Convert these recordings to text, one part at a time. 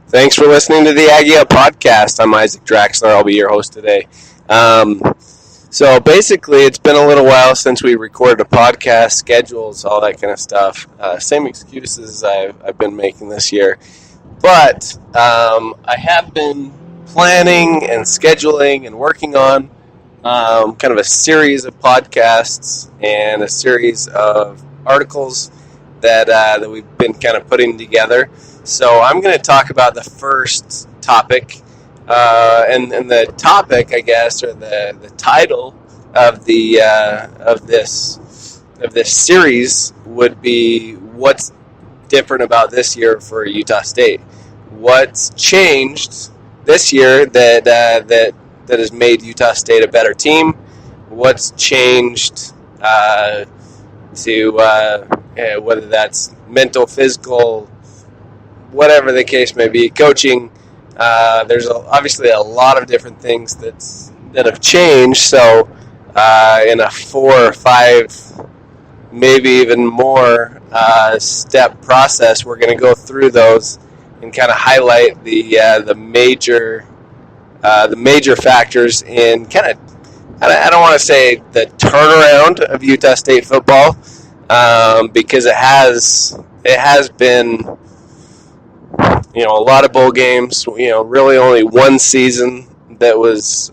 Thanks for listening to the Aggie Up podcast. I'm Isaac Draxler. I'll be your host today. So basically, it's been a little while since we recorded a podcast, schedules, all that kind of stuff. Same excuses I've been making this year. But I have been planning and scheduling and working on kind of a series of podcasts and a series of articles that we've been kind of putting together. So I'm going to talk about the first topic, and the topic, I guess, or the title of the of this series would be what's different about this year for Utah State. What's changed this year that has made Utah State a better team? What's changed to whether that's mental, physical, whatever the case may be, coaching. There's obviously a lot of different things that have changed. So in a 4 or 5, maybe even more step process, we're going to go through those and kind of highlight the major factors in kind of, I don't want to say the turnaround of Utah State football, because it has been, a lot of bowl games, really only one season that was,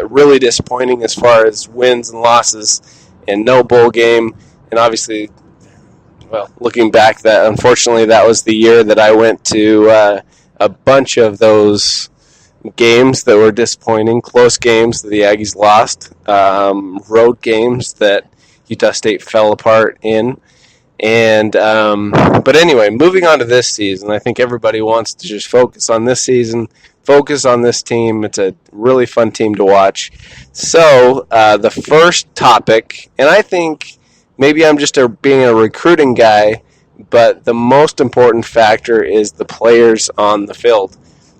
really disappointing as far as wins and losses, and no bowl game. And obviously, well, looking back, that unfortunately that was the year that I went to a bunch of those games that were disappointing, close games that the Aggies lost, road games that Utah State fell apart in. And but anyway, moving on to this season, I think everybody wants to just focus on this season, focus on this team. It's a really fun team to watch. So the first topic, and I think maybe I'm just being a recruiting guy, but the most important factor is the players on the field.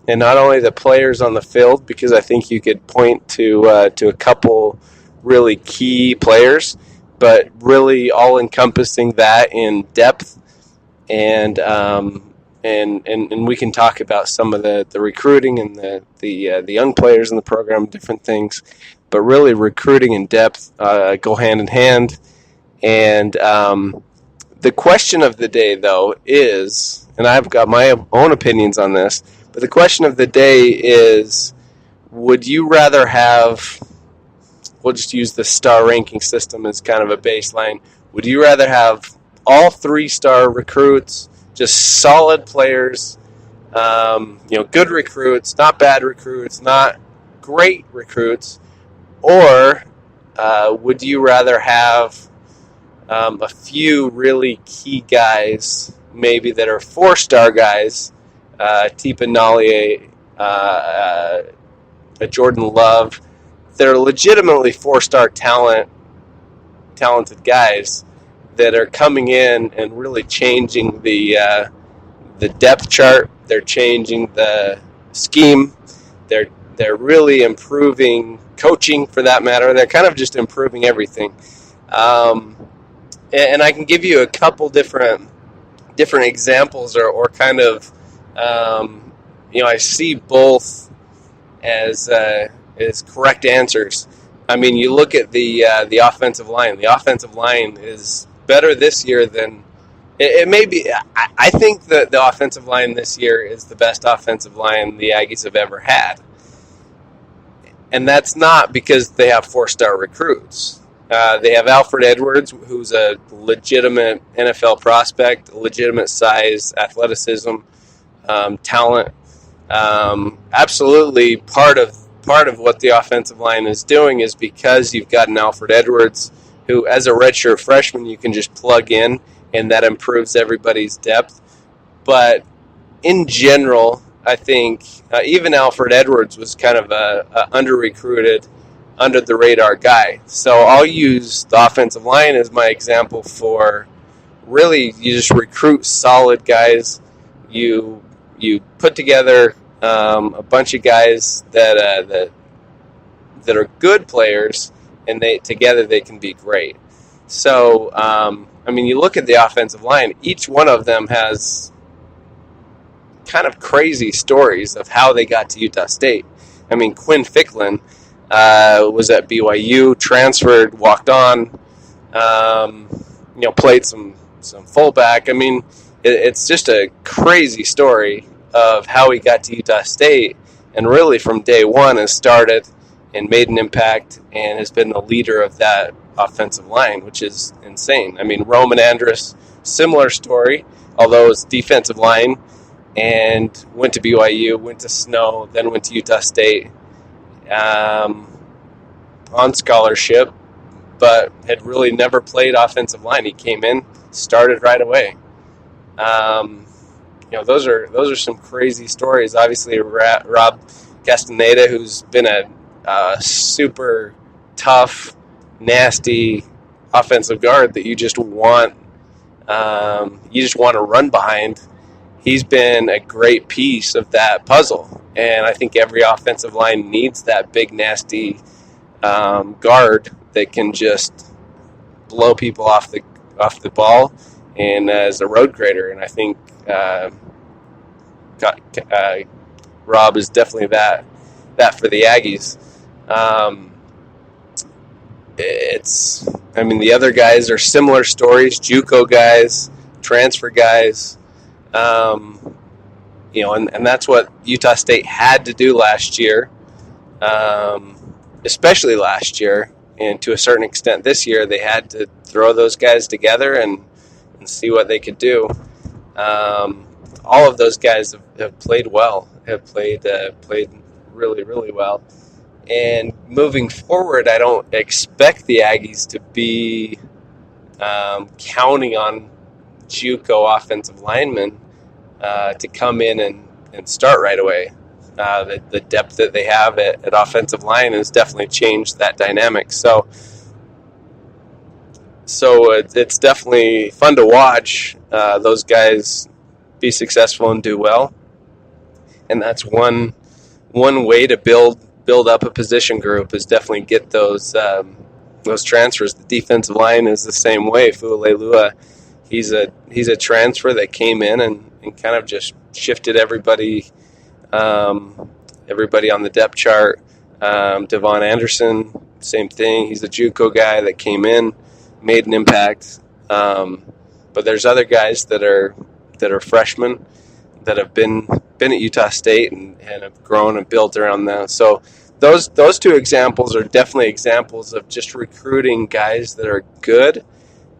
And not only the players on the field, because I think you could point to a couple really key players, but really all-encompassing that in depth, and we can talk about some of the recruiting and the young players in the program, different things, but really recruiting and depth go hand in hand. And the question of the day, though, is, and I've got my own opinions on this, but the question of the day is, would you rather have, we'll just use the star ranking system as kind of a baseline, would you rather have all 3-star recruits, just solid players, good recruits, not bad recruits, not great recruits, or would you rather have a few really key guys, maybe that are 4-star guys, Tipa Nalier, Jordan Love, that are legitimately 4-star talented guys that are coming in and really changing the depth chart. They're changing the scheme. They're really improving coaching, for that matter. They're kind of just improving everything. And I can give you a couple different examples, or kind of, I see both as correct answers. I mean, you look at the offensive line. The offensive line is better this year than it may be. I think that the offensive line this year is the best offensive line the Aggies have ever had, and that's not because they have 4-star recruits. They have Alfred Edwards, who's a legitimate NFL prospect, legitimate size, athleticism, talent. Absolutely part of what the offensive line is doing is because you've got an Alfred Edwards who, as a redshirt freshman, you can just plug in, and that improves everybody's depth. But in general, I think even Alfred Edwards was kind of a under-recruited, under-the-radar guy. So I'll use the offensive line as my example for really you just recruit solid guys. You put together a bunch of guys that are good players, and together they can be great. So, you look at the offensive line. Each one of them has kind of crazy stories of how they got to Utah State. I mean, Quinn Ficklin was at BYU, transferred, walked on, played some fullback. I mean, it's just a crazy story of how he got to Utah State, and really from day one has started and made an impact and has been the leader of that offensive line, which is insane. I mean, Roman Andrus, similar story, although it's defensive line, and went to BYU, went to Snow, then went to Utah State on scholarship, but had really never played offensive line. He came in, started right away. Those are some crazy stories. Obviously, Rob Castaneda, who's been a super tough, nasty offensive guard that you just want to run behind. He's been a great piece of that puzzle, and I think every offensive line needs that big, nasty guard that can just blow people off the ball and as a road grader. And I think Rob is definitely that for the Aggies. The other guys are similar stories, JUCO guys, transfer guys, and that's what Utah State had to do last year, especially last year, and to a certain extent this year. They had to throw those guys together and see what they could do. All of those guys have played well, have played really, really well. And moving forward, I don't expect the Aggies to be counting on JUCO offensive linemen to come in and start right away. The depth that they have at offensive line has definitely changed that dynamic. So it's definitely fun to watch those guys be successful and do well. And that's one way to build up a position group, is definitely get those transfers. The defensive line is the same way. Fu'alelua, he's a transfer that came in and kind of just shifted everybody on the depth chart. Devon Anderson, same thing. He's a JUCO guy that came in, made an impact. But there's other guys that are freshmen that have been at Utah State and have grown and built around that. So those two examples are definitely examples of just recruiting guys that are good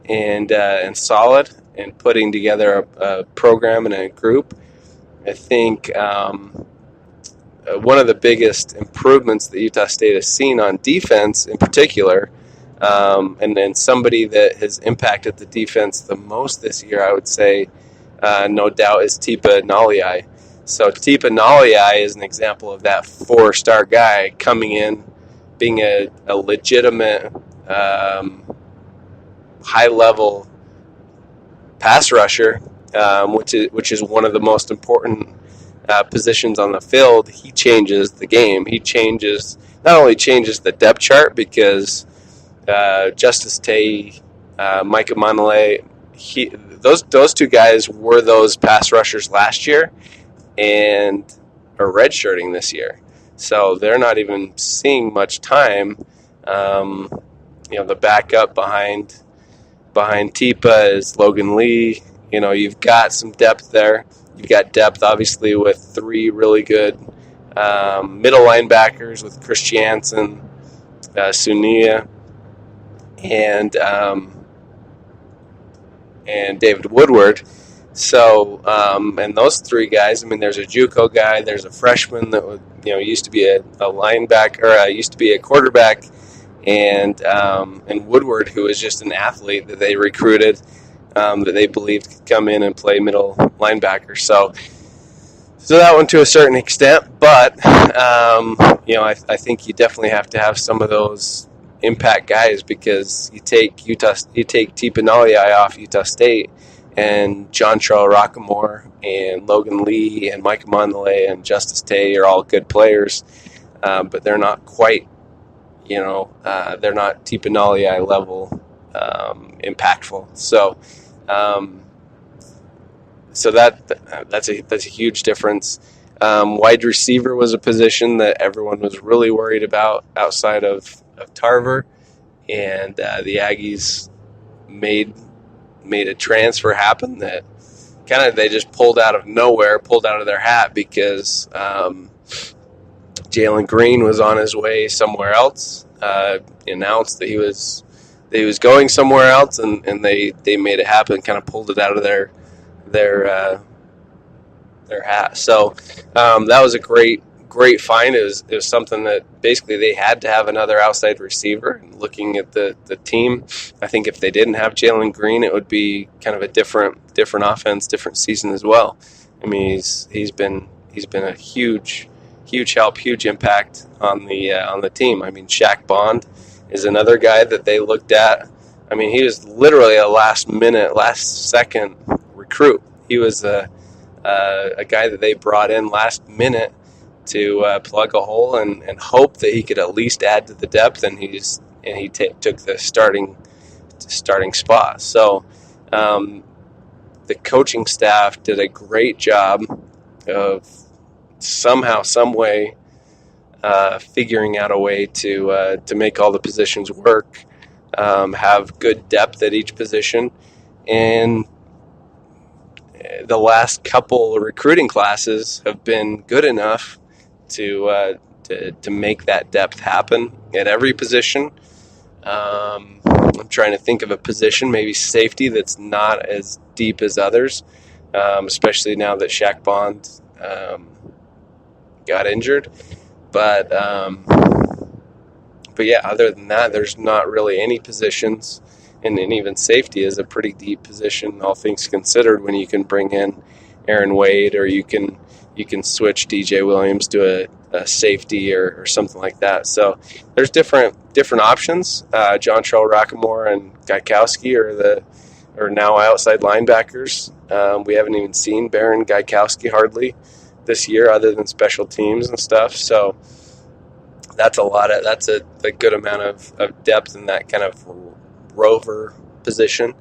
and solid and putting together a program and a group. I think one of the biggest improvements that Utah State has seen on defense in particular, and somebody that has impacted the defense the most this year, I would say, no doubt, is Tipa Naliai. So Tipa Naliai is an example of that 4-star guy coming in, being a legitimate, high-level pass rusher, which is one of the most important positions on the field. He changes the game. He not only changes the depth chart, because Justice Tay, Micah Manale, those two guys were those pass rushers last year and are redshirting this year. So they're not even seeing much time. The backup behind Tipa is Logan Lee. You've got some depth there. You've got depth, obviously, with 3 really good middle linebackers with Chris Jansen, Sunia, and David Woodward. So, and those 3 guys, there's a JUCO guy, there's a freshman that used to be a linebacker, or used to be a quarterback, and Woodward, who is just an athlete that they recruited, that they believed could come in and play middle linebacker. So that one to a certain extent, but I think you definitely have to have some of those impact guys, because you take Tipa Naliai off Utah State, and John Charles Rockamore and Logan Lee and Mike Manale and Justice Tay are all good players, but they're not quite, they're not Tipa Naliai level impactful. So So that's a huge difference. Wide receiver was a position that everyone was really worried about outside of Tarver, and the Aggies made a transfer happen that kind of they just pulled out of nowhere, pulled out of their hat, because Jalen Green was on his way somewhere else. Announced that he was going somewhere else, and they made it happen, kind of pulled it out of their hat. So that was a great find. It was something that basically they had to have another outside receiver. And looking at the team, I think if they didn't have Jalen Green, it would be kind of a different offense, different season as well. I mean, he's been a huge help, huge impact on the team. I mean, Shaq Bond is another guy that they looked at. I mean, he was literally a last second recruit. He was a guy that they brought in last minute to plug a hole and hope that he could at least add to the depth, and he took the starting spot. So the coaching staff did a great job of somehow, some way, figuring out a way to make all the positions work, have good depth at each position, and the last couple of recruiting classes have been good enough to make that depth happen at every position. I'm trying to think of a position, maybe safety, that's not as deep as others, especially now that Shaq Bond got injured. But yeah, other than that, there's not really any positions, and even safety is a pretty deep position, all things considered, when you can bring in Aaron Wade, or you can switch DJ Williams to a safety or something like that. So there's different options. John Charles Rackamore and Gaikowski are now outside linebackers. We haven't even seen Baron Gaikowski hardly this year, other than special teams and stuff. So that's a good amount of depth in that kind of rover position,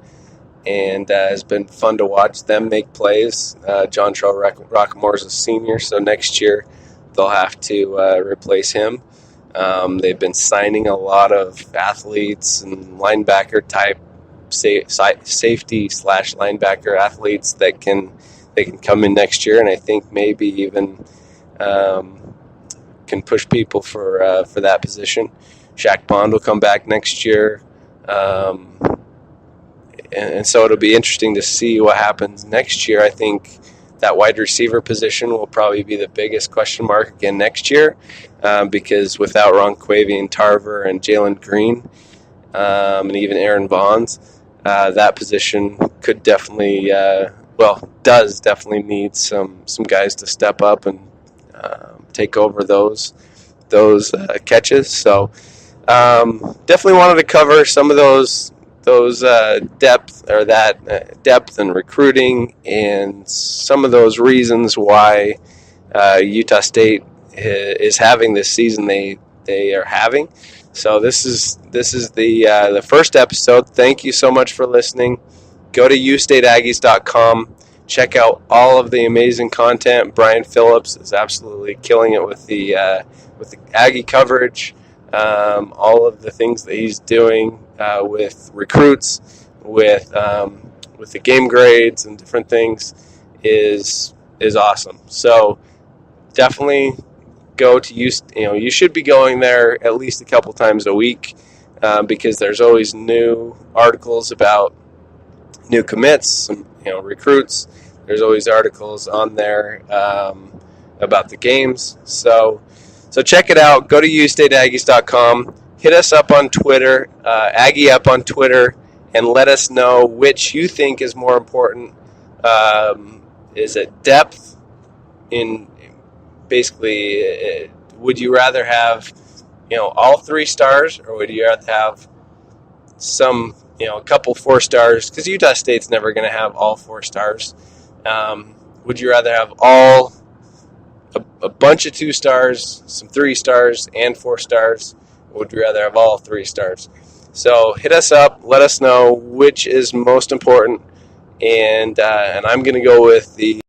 and has been fun to watch them make plays. John Charles Rackamore is a senior, so next year they'll have to replace him. They've been signing a lot of athletes and linebacker type safety / linebacker athletes that can come in next year, and I think maybe even can push people for that position. Shaq Bond will come back next year. And so it'll be interesting to see what happens next year. I think that wide receiver position will probably be the biggest question mark again next year, because without Ronquavian Tarver and Jalen Green, and even Aaron Bonds, that position could definitely, does definitely need some guys to step up and take over those catches. So definitely wanted to cover some of those depth and recruiting, and some of those reasons why Utah State is having this season they are having. So this is the first episode. Thank you so much for listening. Go to ustateaggies.com. Check out all of the amazing content. Brian Phillips is absolutely killing it with the Aggie coverage. All of the things that he's doing with recruits, with the game grades and different things is awesome. So definitely go to you should be going there at least a couple times a week, because there's always new articles about new commits, recruits. There's always articles on there about the games. So check it out. Go to ustateaggies.com. Hit us up on Twitter, Aggie up on Twitter, and let us know which you think is more important. Is it depth in basically, would you rather have, all 3 stars, or would you rather have some, a couple 4 stars? Because Utah State's never going to have all 4 stars. Would you rather have a bunch of 2 stars, some 3 stars, and 4 stars? Or would you rather have all 3 stars? So hit us up. Let us know which is most important and I'm going to go with the